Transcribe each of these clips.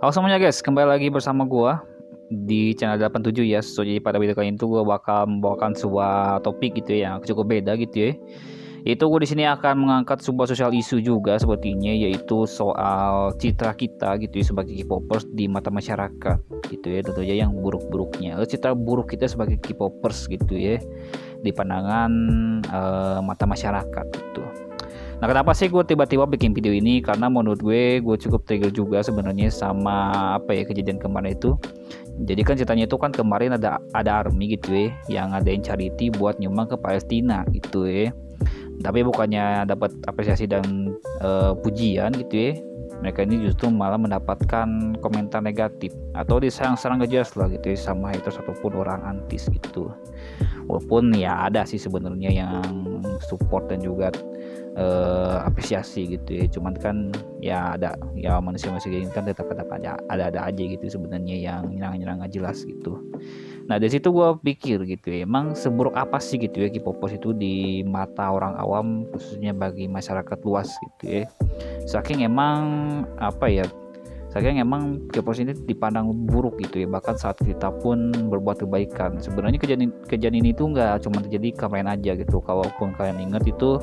Halo semuanya guys, kembali lagi bersama gua di channel 87 ya. So, jadi pada video kali ini tuh gua bakal membawakan sebuah topik gitu ya, yang cukup beda gitu ya. Itu gue di sini akan mengangkat sebuah sosial isu juga sepertinya, yaitu soal citra kita gitu ya sebagai K-popers di mata masyarakat gitu ya. Tentu aja yang buruk-buruknya, citra buruk kita sebagai K-popers gitu ya di pandangan mata masyarakat gitu. Nah, kenapa sih gue tiba-tiba bikin video ini? Karena menurut gue cukup trigger juga sebenarnya sama apa ya, kejadian kemarin itu. Jadi kan ceritanya itu kan kemarin ada army gitu ya, yang ngadain charity buat nyumbang ke Palestina gitu ya. Tapi bukannya dapat apresiasi dan pujian gitu ya. Mereka ini justru malah mendapatkan komentar negatif atau diserang-serang gak jelas lah gitu ya sama haters ataupun orang antis gitu. Walaupun ya ada sih sebenarnya yang support dan juga apresiasi gitu ya, cuman kan ya ada ya manusia-manusia ini kan tetap ada aja gitu sebenarnya yang nyerang-nyerang nggak jelas gitu. Nah dari situ gue pikir gitu ya, emang seburuk apa sih gitu ya K-popers itu di mata orang awam, khususnya bagi masyarakat luas gitu ya. Saking emang apa ya, saking emang K-popers ini dipandang buruk gitu ya, bahkan saat kita pun berbuat kebaikan. Sebenarnya kejadian ini tuh nggak cuma terjadi kemarin aja gitu. Kalaupun kalian ingat itu,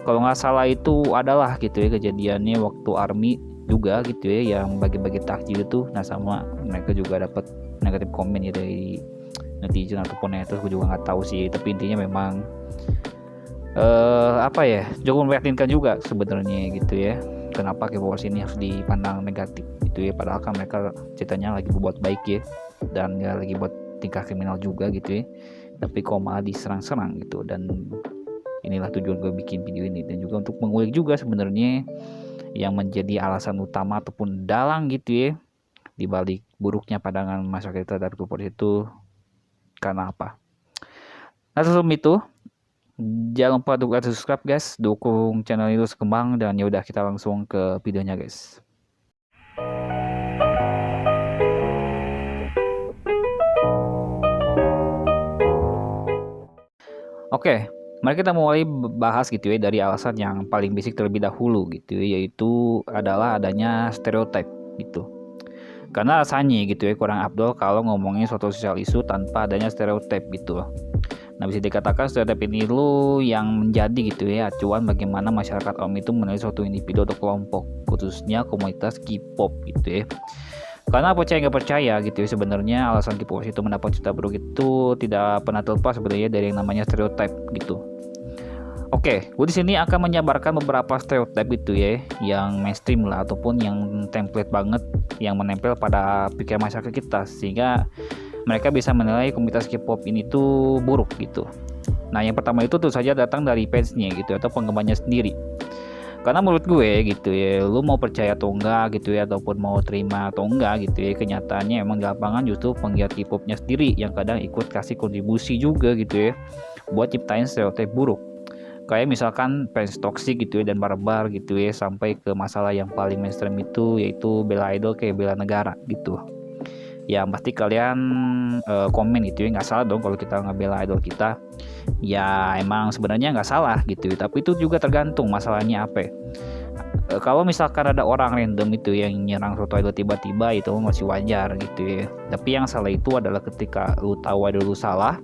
kalau nggak salah itu adalah gitu ya kejadiannya waktu army juga gitu ya, yang bagi-bagi takjil itu. Nah sama mereka juga dapat negatif komen ya dari netizen ataupun haters, gue juga nggak tahu sih, tapi intinya memang apa ya, cukup memprihatinkan juga sebenarnya gitu ya, kenapa K-popers ini harus dipandang negatif gitu ya, padahal kan mereka ceritanya lagi berbuat baik ya, dan nggak lagi buat tingkah kriminal juga gitu ya, tapi kok malah diserang-serang gitu. Dan inilah tujuan gue bikin video ini, dan juga untuk mengulik juga sebenarnya yang menjadi alasan utama ataupun dalang gitu ya di balik buruknya pandangan masyarakat terhadap K-popers itu karena apa. Nah sebelum itu, jangan lupa untuk like dan subscribe guys, dukung channel ini terus kembang. Dan yaudah, kita langsung ke videonya guys. Oke, mari kita mulai bahas gitu ya dari alasan yang paling basic terlebih dahulu gitu ya, yaitu adalah adanya stereotip gitu. Karena rasanya gitu ya kurang abdol kalau ngomongin suatu sosial isu tanpa adanya stereotip gitu loh. Nah bisa dikatakan stereotip ini lu yang menjadi gitu ya acuan bagaimana masyarakat awam itu menilai suatu individu atau kelompok, khususnya komunitas K-pop gitu ya. Karena percaya nggak percaya gitu ya, sebenarnya alasan K-popers itu mendapat citra buruk itu tidak pernah terlepas sebenarnya dari yang namanya stereotip gitu. Oke, gue di sini akan menyabarkan beberapa stereotip gitu ya, yang mainstream lah ataupun yang template banget, yang menempel pada pikiran masyarakat kita, sehingga mereka bisa menilai komunitas K-pop ini tuh buruk gitu. Nah, yang pertama itu tuh saja datang dari fansnya gitu atau penggemarnya sendiri. Karena menurut gue gitu ya, lu mau percaya atau enggak gitu ya, ataupun mau terima atau enggak gitu ya, kenyataannya emang di lapangan justru penggiat K-popnya sendiri yang kadang ikut kasih kontribusi juga gitu ya buat ciptain stereotip buruk. Kayak misalkan fans toxic gitu ya dan barbar gitu ya, sampai ke masalah yang paling mainstream itu yaitu bela idol kayak bela negara gitu. Ya pasti kalian komen gitu ya, nggak salah dong kalau kita ngebela idol kita. Ya emang sebenarnya nggak salah gitu, tapi itu juga tergantung masalahnya apa ya. Kalau misalkan ada orang random itu yang nyerang suatu idol tiba-tiba, itu masih wajar gitu ya. Tapi yang salah itu adalah ketika lu tahu idol lu salah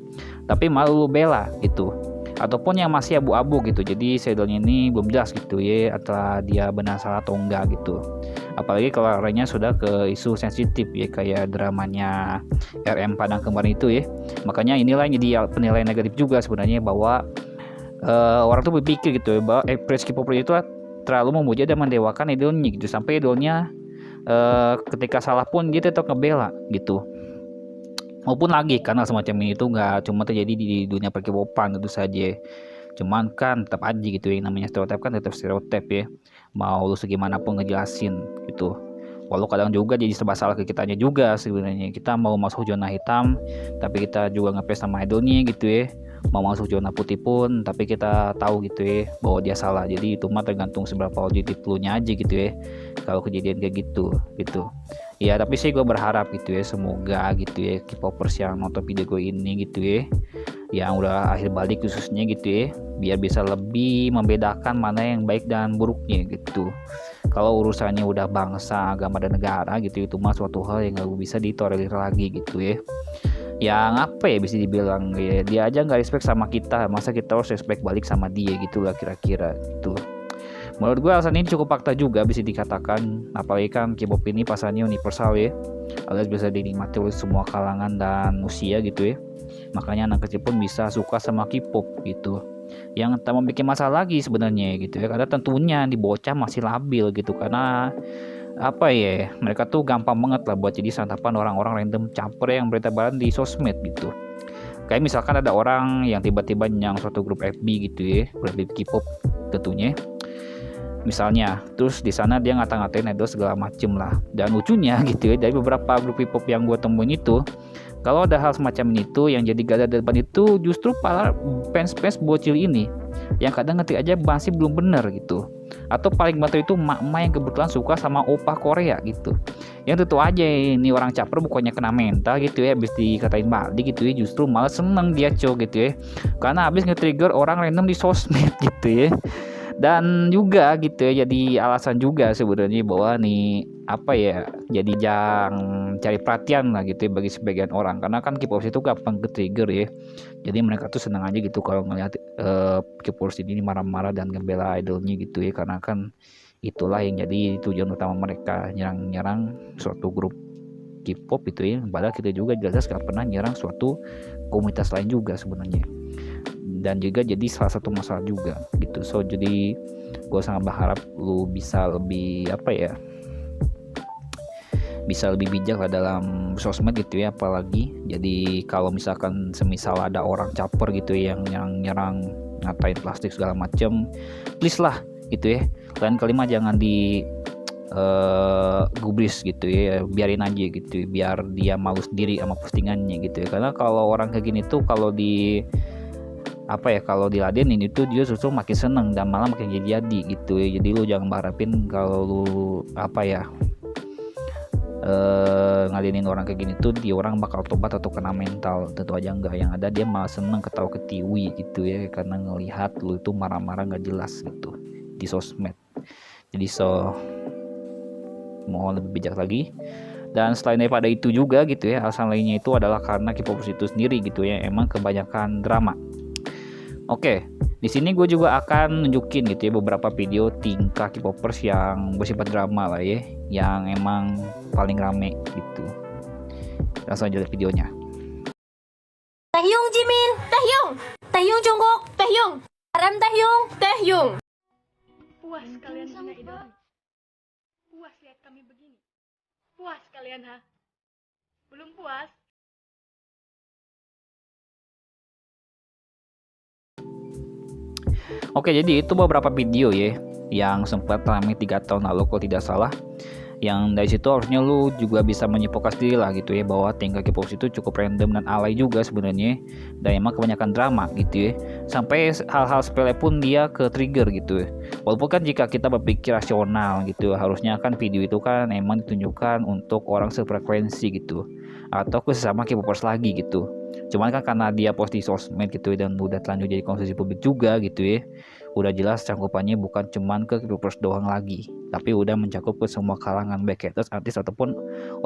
tapi malu lu bela gitu, ataupun yang masih abu-abu gitu, jadi idolnya ini belum jelas gitu ya atau dia benar salah atau enggak gitu. Apalagi kalau arahnya sudah ke isu sensitif ya, kayak dramanya RM Padang kemarin itu ya. Makanya inilah yang jadi penilaian negatif juga sebenarnya, bahwa orang tuh berpikir gitu ya, bahwa Prince K-popers itu terlalu memuja dan mendewakan idolnya gitu, sampai idolnya ketika salah pun dia tetap ngebela gitu. Maupun lagi karena semacam ini tuh nggak cuma terjadi di dunia per-K-popan tentu saja. Cuman kan tetap aja gitu, yang namanya stereotip kan tetap stereotip ya, mau lu segimanapun ngejelasin gitu. Walau kadang juga jadi serba salah ke kitanya juga sebenarnya. Kita mau masuk zona hitam tapi kita juga ngepes sama idolnya gitu ya, mau masuk zona putih pun tapi kita tahu gitu ya bahwa dia salah. Jadi itu mah tergantung seberapa objektif lu nya aja gitu ya kalau kejadian kayak gitu gitu. Ya tapi sih gue berharap gitu ya, semoga gitu ya K-popers yang nonton video gue ini gitu ya, yang udah akhir balik khususnya gitu ya, biar bisa lebih membedakan mana yang baik dan buruknya gitu. Kalau urusannya udah bangsa, agama dan negara gitu, itu mah suatu hal yang nggak bisa ditolerir lagi gitu ya. Yang apa ya bisa dibilang ya, dia aja nggak respect sama kita, masa kita harus respect balik sama dia gitulah kira-kira gitu. Menurut gue alasan ini cukup fakta juga bisa dikatakan, apalagi kan K-pop ini pasannya universal ya, alias bisa dinikmati oleh semua kalangan dan usia gitu ya. Makanya anak kecil pun bisa suka sama K-pop gitu. Yang tak membuat masalah lagi sebenarnya gitu ya, karena tentunya di bocah masih labil gitu, karena apa ya, mereka tuh gampang banget lah buat jadi santapan orang-orang random caper yang bertebaran di sosmed gitu. Kayak misalkan ada orang yang tiba-tiba nyang suatu grup FB gitu ya, grup K-pop tentunya. Misalnya, terus di sana dia ngata-ngatain idol segala macem lah. Dan lucunya gitu ya, dari beberapa grup K-pop yang gue temuin itu, kalau ada hal semacam itu yang jadi garda depan itu justru para fans-fans bocil ini, yang kadang ngetik aja masih belum bener gitu. Atau paling banter itu emak-emak yang kebetulan suka sama opah Korea gitu. Yang tentu aja ini orang caper bukannya kena mental gitu ya, habis dikatain balik gitu ya, justru malah seneng dia cowok gitu ya. Karena habis nge-trigger orang random di sosmed gitu ya. Dan juga gitu ya, jadi alasan juga sebenarnya bahwa nih apa ya, jadi jangan cari perhatian lah gitu ya bagi sebagian orang, karena kan K-popers itu gampang ke-trigger ya. Jadi mereka tuh senang aja gitu kalau ngelihat K-popers ini marah-marah dan ngebela idolnya gitu ya, karena kan itulah yang jadi tujuan utama mereka, nyerang-nyerang suatu grup K-pop itu ya. Padahal kita juga jelas gak pernah nyerang suatu komunitas lain juga sebenarnya, dan juga jadi salah satu masalah juga gitu. So jadi gue sangat berharap lu bisa lebih apa ya, bisa lebih bijak lah dalam sosmed gitu ya. Apalagi jadi kalau misalkan semisal ada orang caper gitu ya, yang nyerang ngatain plastik segala macem, please lah gitu ya, lain kali mah jangan di gubris gitu ya, biarin aja gitu, biar dia malu sendiri sama postingannya gitu ya. Karena kalau orang kayak gini tuh kalau di apa ya, kalau diladenin itu dia justru makin seneng dan malah makin jadi gitu ya. Jadi lu jangan berharapin kalau lu apa ya ngadenin orang kayak gini tuh dia orang bakal tobat atau kena mental. Tentu aja enggak, yang ada dia malah seneng ketawa ketiwi gitu ya, karena ngelihat lu itu marah-marah nggak jelas gitu di sosmed. Jadi so mohon lebih bijak lagi. Dan selain daripada itu juga gitu ya, alasan lainnya itu adalah karena K-popers itu sendiri gitu ya, emang kebanyakan drama. Oke, di sini gue juga akan nunjukin gitu ya beberapa video tingkah K-popers yang bersifat drama lah ya, yang emang paling rame gitu. Langsung aja lihat videonya. Taehyung Jimin, Taehyung, Taehyung Jungkook, Taehyung, RM Taehyung, Taehyung. Puas kalian hina idola? Puas lihat kami begini? Puas kalian ha? Belum puas? Oke, jadi itu beberapa video ya yang sempat ramai 3 tahun lalu kalau tidak salah. Yang dari situ harusnya lu juga bisa menyimpulkan sendiri lah gitu ya, bahwa tingkah K-popers itu cukup random dan alay juga sebenarnya, dan emang kebanyakan drama gitu ya. Sampai hal-hal sepele pun dia ke trigger gitu ya. Walaupun kan jika kita berpikir rasional gitu, harusnya kan video itu kan emang ditunjukkan untuk orang sefrekuensi gitu, atau ke sesama K-popers lagi gitu. Cuman kan karena dia post di sosmed gitu ya, dan udah terlanjur jadi konsumsi publik juga gitu ya, udah jelas cangkupannya bukan cuman ke K-popers doang lagi, tapi udah mencakup ke semua kalangan, baik haters, artis ataupun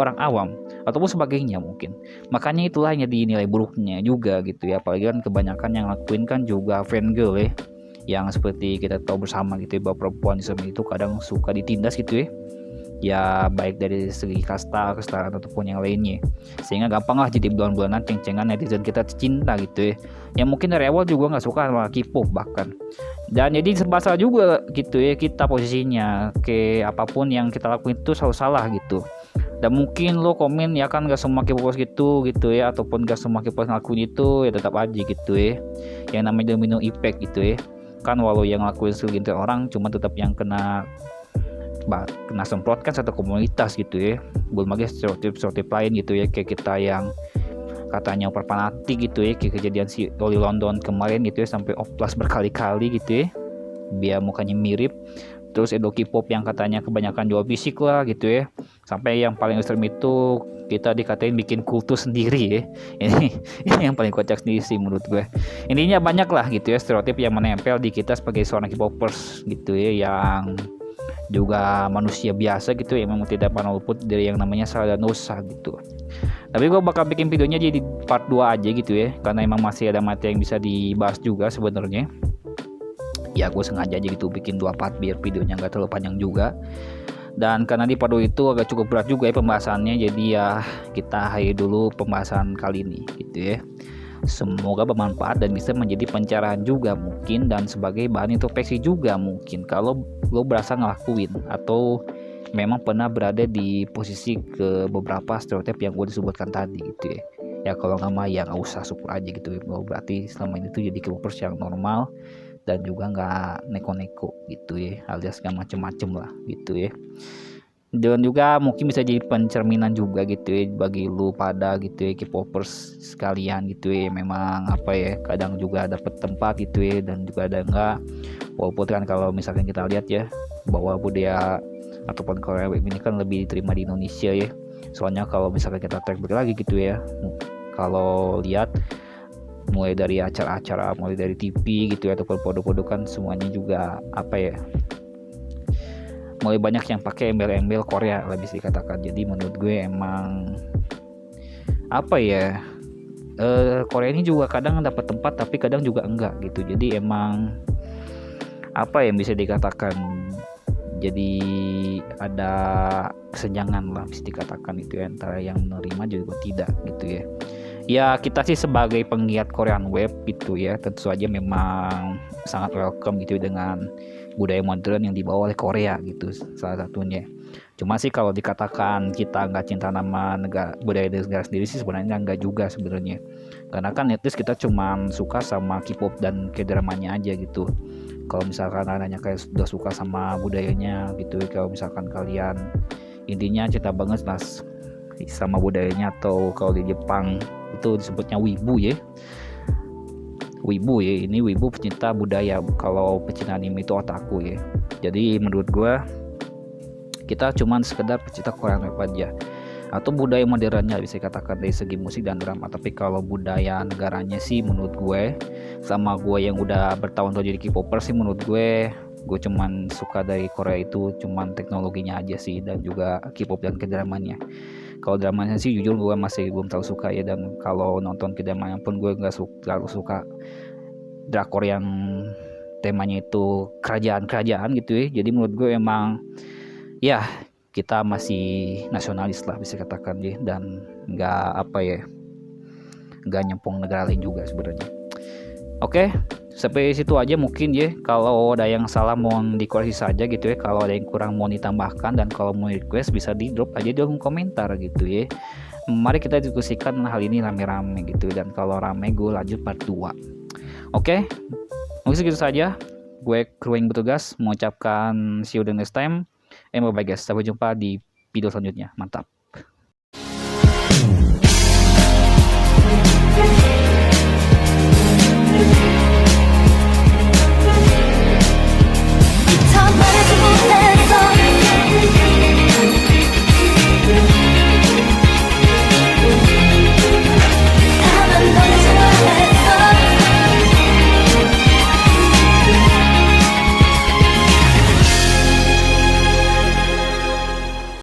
orang awam ataupun sebagainya mungkin. Makanya itulah yang jadi nilai buruknya juga gitu ya. Apalagi kan kebanyakan yang lakuin kan juga fan girl ya, yang seperti kita tahu bersama gitu ya, bahwa perempuan di itu kadang suka ditindas gitu ya, ya baik dari segi kasta, kesetaraan ataupun yang lainnya, sehingga gampang lah jadi bulan-bulanan ceng-cengan netizen kita cinta gitu ya, yang mungkin dari awal juga nggak suka sama K-pop bahkan. Dan jadi serba salah juga gitu ya kita posisinya, ke apapun yang kita lakuin itu selalu salah gitu. Dan mungkin lo komen ya kan gak semua K-popers gitu ya, ataupun gak semua K-popers ngelakuin itu, ya tetap aja gitu ya, yang namanya domino effect gitu ya. Kan walau yang ngelakuin segelintir orang, cuma tetap yang kena semprot kan satu komunitas gitu ya. Belum lagi stereotip lain gitu ya, kayak kita yang katanya fanatik gitu ya, kayak kejadian si Oli London kemarin gitu ya, sampai oplas berkali-kali gitu ya biar mukanya mirip. Terus idol K-pop yang katanya kebanyakan jual fisik lah gitu ya, sampai yang paling ekstrem itu kita dikatain bikin kultus sendiri ya. Ini yang paling kocak sendiri sih menurut gue. Intinya banyak lah gitu ya stereotip yang menempel di kita sebagai seorang K-popers gitu ya, yang juga manusia biasa gitu ya, memang tidak pernah luput dari yang namanya salah dan dosa gitu. Tapi gue bakal bikin videonya jadi part 2 aja gitu ya, karena emang masih ada materi yang bisa dibahas juga sebenarnya. Ya gue sengaja aja gitu bikin 2 part biar videonya nggak terlalu panjang juga. Dan karena di part 2 itu agak cukup berat juga ya pembahasannya, jadi ya kita akhiri dulu pembahasan kali ini gitu ya. Semoga bermanfaat dan bisa menjadi pencerahan juga mungkin, dan sebagai bahan introspeksi juga mungkin kalau lo berasa ngelakuin atau memang pernah berada di posisi ke beberapa stereotip yang gue disebutkan tadi gitu ya. Ya kalau nggak mah ya nggak usah, syukur aja gitu ya. Berarti selama ini tuh jadi K-popers yang normal dan juga nggak neko-neko gitu ya, alias nggak macem-macem lah gitu ya. Dan juga mungkin bisa jadi pencerminan juga gitu ya bagi lu pada gitu ya, K-popers sekalian gitu ya. Memang apa ya, kadang juga dapat tempat gitu ya, dan juga ada enggak. Walaupun kan kalau misalkan kita lihat ya, bahwa budaya ataupun Korea Wave ini kan lebih diterima di Indonesia ya. Soalnya kalau misalkan kita track back lagi gitu ya, kalau lihat mulai dari acara-acara, mulai dari TV gitu ya, ataupun produk-produk kan semuanya juga apa ya, mulai banyak yang pakai embel-embel Korea lah bisa dikatakan. Jadi menurut gue emang apa ya, Korea ini juga kadang dapat tempat tapi kadang juga enggak gitu. Jadi emang apa yang bisa dikatakan, jadi ada kesenjangan lah bisa dikatakan itu ya, antara yang menerima juga tidak gitu ya. Ya kita sih sebagai penggiat Korean Wave gitu ya, tentu saja memang sangat welcome gitu dengan budaya modern yang dibawa oleh Korea gitu salah satunya. Cuma sih kalau dikatakan kita nggak cinta nama negara, budaya negara sendiri sih sebenarnya nggak juga sebenarnya. Karena kan at least kita cuma suka sama K-pop dan K-dramanya aja gitu. Kalau misalkan anaknya kayak sudah suka sama budayanya gitu, kalau misalkan kalian intinya cinta banget lah sama budayanya, atau kalau di Jepang itu disebutnya wibu ya. Wibu ya, ini wibu pecinta budaya, kalau pecinta anime itu otaku ya. Jadi menurut gue kita cuman sekedar pecinta Korean Wave aja, atau budaya modernnya bisa dikatakan dari segi musik dan drama. Tapi kalau budaya negaranya sih menurut gue, sama gue yang udah bertahun-tahun jadi K-popers sih, menurut gue cuman suka dari Korea itu cuman teknologinya aja sih, dan juga K-pop dan K-dramanya. Kalau dramanya sih jujur gue masih belum terlalu suka ya, dan kalau nonton K-dramanya pun gue nggak terlalu suka drakor yang temanya itu kerajaan-kerajaan gitu ya. Jadi menurut gue emang ya kita masih nasionalis lah bisa katakan ya, dan nggak apa ya, nggak nyempong negara lain juga sebenarnya. Oke, sampai situ aja mungkin ya. Kalau ada yang salah mohon dikoreksi saja gitu ya. Kalau ada yang kurang mohon ditambahkan, dan kalau mau request bisa di drop aja di kolom komentar gitu ya. Mari kita diskusikan hal ini rame-rame gitu, dan kalau rame gue lanjut part 2. Oke, mungkin segitu saja. Gue kru yang bertugas mengucapkan see you the next time. Bye bye guys, sampai jumpa di video selanjutnya. Mantap.